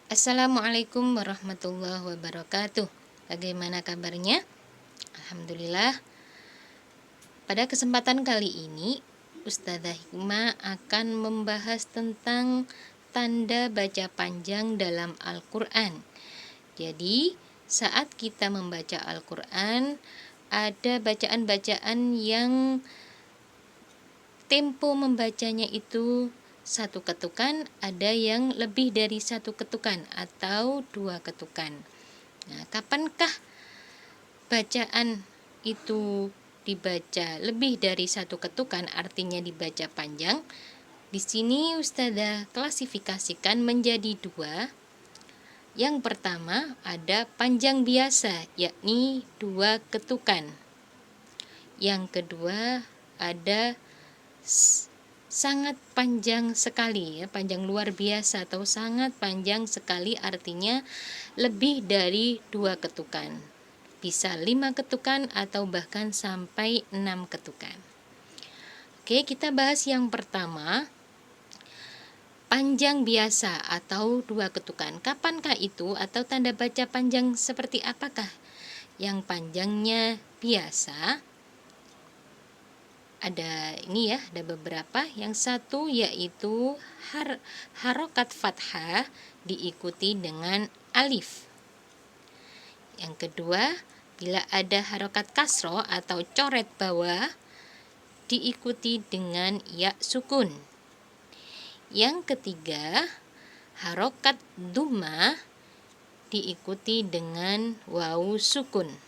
Assalamualaikum warahmatullahi wabarakatuh. Bagaimana kabarnya? Alhamdulillah. Pada kesempatan kali ini, Ustazah Hikmah akan membahas tentang tanda baca panjang dalam Al-Quran. Jadi, saat kita membaca Al-Quran, ada bacaan-bacaan yang tempo membacanya itu satu ketukan, ada yang lebih dari satu ketukan atau dua ketukan. Nah, kapankah bacaan itu dibaca lebih dari satu ketukan, artinya dibaca panjang? Di sini Ustazah klasifikasikan menjadi dua. Yang pertama ada panjang biasa, yakni dua ketukan. Yang kedua ada sangat panjang sekali, ya, panjang luar biasa atau sangat panjang sekali, artinya lebih dari dua ketukan, bisa 5 ketukan atau bahkan sampai 6 ketukan. Oke, kita bahas yang pertama, panjang biasa atau dua ketukan. Kapankah itu, atau tanda baca panjang seperti apakah yang panjangnya biasa? Ada ini ya, ada beberapa. Yang satu yaitu harokat fathah diikuti dengan alif. Yang kedua, bila ada harokat kasroh atau coret bawah diikuti dengan ya sukun. Yang ketiga, harokat dhammah diikuti dengan wawu sukun.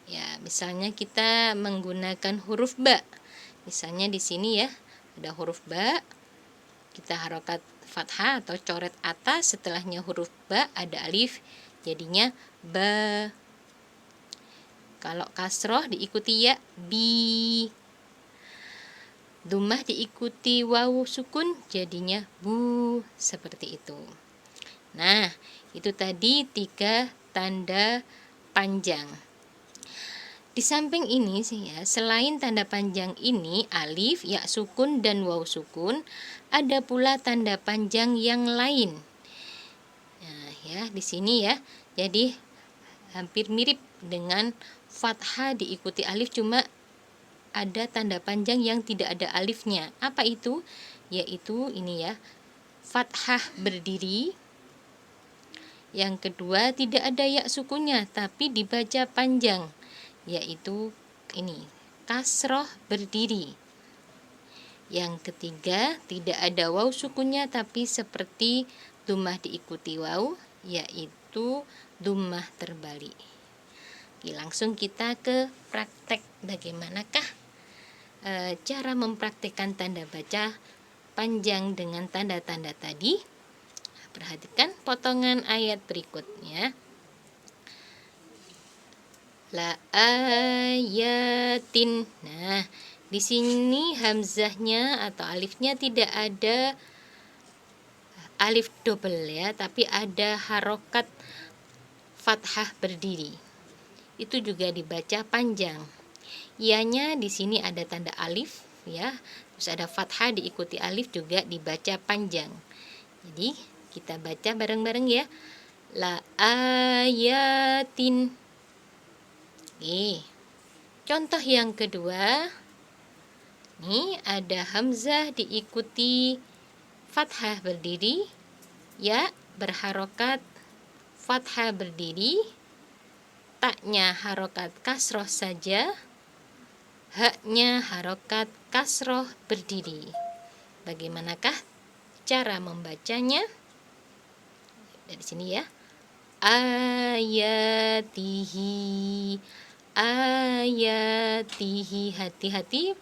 Ya, misalnya kita menggunakan huruf ba. Misalnya di sini ya, ada huruf ba, kita harokat fathah atau coret atas, setelahnya huruf ba ada alif, jadinya ba. Kalau kasroh diikuti ya, bi. Dhammah diikuti wawu sukun, jadinya bu, seperti itu. Nah, itu tadi 3 tanda panjang. Di samping ini sih ya, selain tanda panjang ini, alif, ya sukun, dan waw sukun, ada pula tanda panjang yang lain. Nah, ya, di sini ya. Jadi hampir mirip dengan fathah diikuti alif, cuma ada tanda panjang yang tidak ada alifnya. Apa itu? Yaitu ini ya, fathah berdiri. Yang kedua, tidak ada ya sukunnya tapi dibaca panjang, yaitu ini, kasroh berdiri. Yang ketiga, tidak ada waw sukunnya tapi seperti dhammah diikuti waw, yaitu dhammah terbalik. Oke, langsung kita ke praktek. Bagaimanakah cara mempraktikkan tanda baca panjang dengan tanda-tanda tadi? Perhatikan potongan ayat berikutnya. La ayatin. Nah, di sini hamzahnya atau alifnya tidak ada alif double ya, tapi ada harokat fathah berdiri. Itu juga dibaca panjang. Ianya di sini ada tanda alif ya, terus ada fathah diikuti alif juga dibaca panjang. Jadi kita baca bareng-bareng ya. La ayatin. Contoh yang kedua, nih ada hamzah diikuti fathah berdiri, ya berharokat fathah berdiri, taknya harokat kasroh saja, haknya harokat kasroh berdiri. Bagaimanakah cara membacanya? Dari sini ya. Ayatihi, ayatihi, hati-hati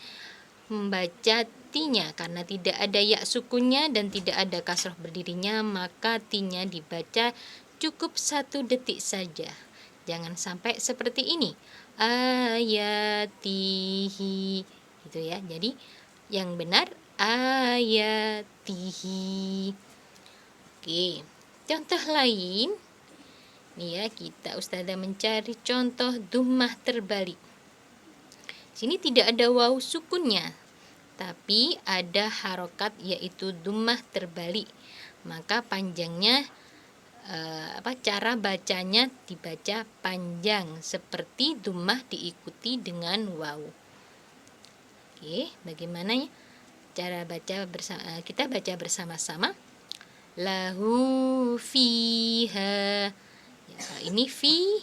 membaca tinya karena tidak ada ya sukunnya dan tidak ada kasroh berdirinya, maka tinya dibaca cukup 1 detik saja. Jangan sampai seperti ini, ayatihi, gitu ya. Jadi yang benar ayatihi. Oke, contoh lain. Nih ya, kita Ustazah mencari contoh dhammah terbalik. Sini tidak ada waw sukunnya, tapi ada harokat yaitu dhammah terbalik. Maka panjangnya cara bacanya dibaca panjang seperti dhammah diikuti dengan waw. Oke, bagaimana ya cara baca kita baca bersama-sama. Lahu fiha. Ya, ini fi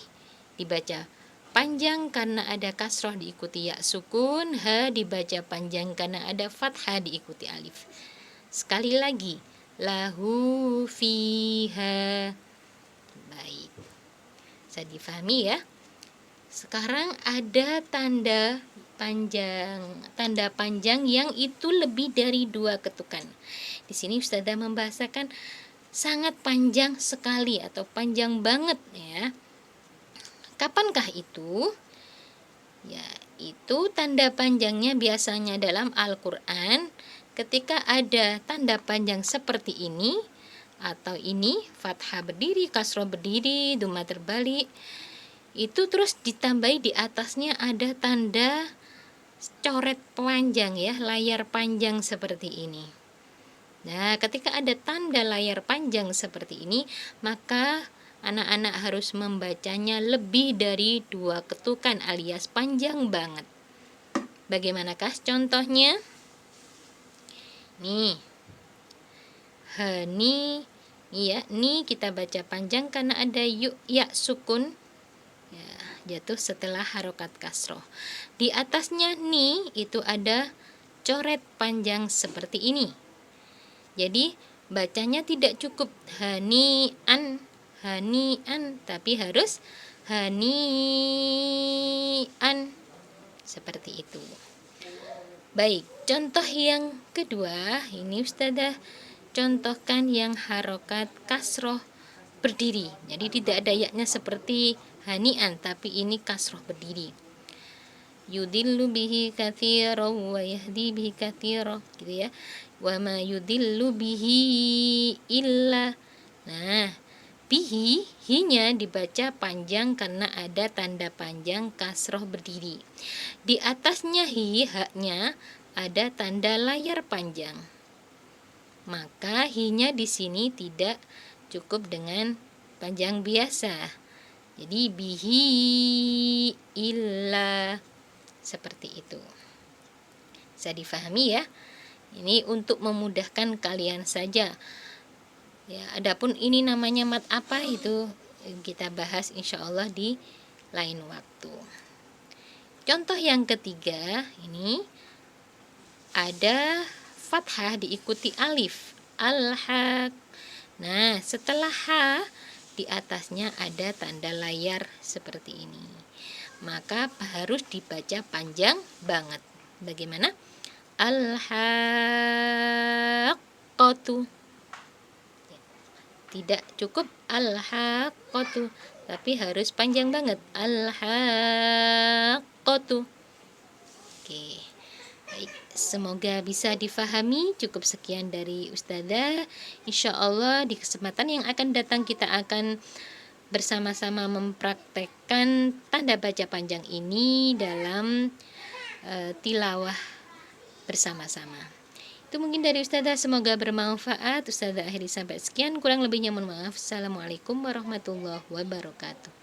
dibaca panjang karena ada kasroh diikuti ya sukun, ha dibaca panjang karena ada fathah diikuti alif. Sekali lagi, lahu fiha. Baik, bisa difahami ya. Sekarang ada tanda panjang yang itu lebih dari 2 ketukan. Di sini Ustazah membahasakan sangat panjang sekali atau panjang banget ya. Kapankah itu? Ya, itu tanda panjangnya biasanya dalam Al-Qur'an ketika ada tanda panjang seperti ini atau ini, fathah berdiri, kasroh berdiri, dhammah terbalik. Itu terus ditambahi di atasnya ada tanda coret panjang ya, layar panjang seperti ini. Nah, ketika ada tanda layar panjang seperti ini, maka anak-anak harus membacanya lebih dari 2 ketukan alias panjang banget. Bagaimanakah contohnya? Nih. Hani, ya, ni kita baca panjang karena ada ya sukun. Ya, jatuh setelah harokat kasroh. Di atasnya ni itu ada coret panjang seperti ini. Jadi bacanya tidak cukup hanian, tapi harus hanian seperti itu. Baik, contoh yang kedua ini Ustazah contohkan yang harokat kasroh berdiri. Jadi tidak ada yaknya seperti hanian, tapi ini kasroh berdiri. Yudillu bihi katsiran wa yahdi bihi katsiran, gitu ya. Wa ma yudillu bihi illa. Nah, bihi, hinya dibaca panjang karena ada tanda panjang kasroh berdiri. Di atasnya hi, haknya ada tanda layar panjang. Maka hinya di sini tidak cukup dengan panjang biasa. Jadi bihi illa seperti itu. Bisa difahami ya? Ini untuk memudahkan kalian saja. Ya, adapun ini namanya mat apa itu kita bahas insya Allah di lain waktu. Contoh yang ketiga ini ada fathah diikuti alif, al-haq. Nah, setelah ha di atasnya ada tanda layar seperti ini. Maka harus dibaca panjang banget. Bagaimana? Al-haqqatu. Tidak cukup al-haqqatu, tapi harus panjang banget. Al-haqqatu. Oke. Baik, semoga bisa difahami. Cukup sekian dari Ustazah. Insya Allah di kesempatan yang akan datang kita akan bersama-sama mempraktekkan tanda baca panjang ini dalam tilawah bersama-sama. Itu mungkin dari Ustazah, semoga bermanfaat. Ustazah akhiri sampai sekian, kurang lebihnya mohon maaf. Assalamualaikum warahmatullahi wabarakatuh.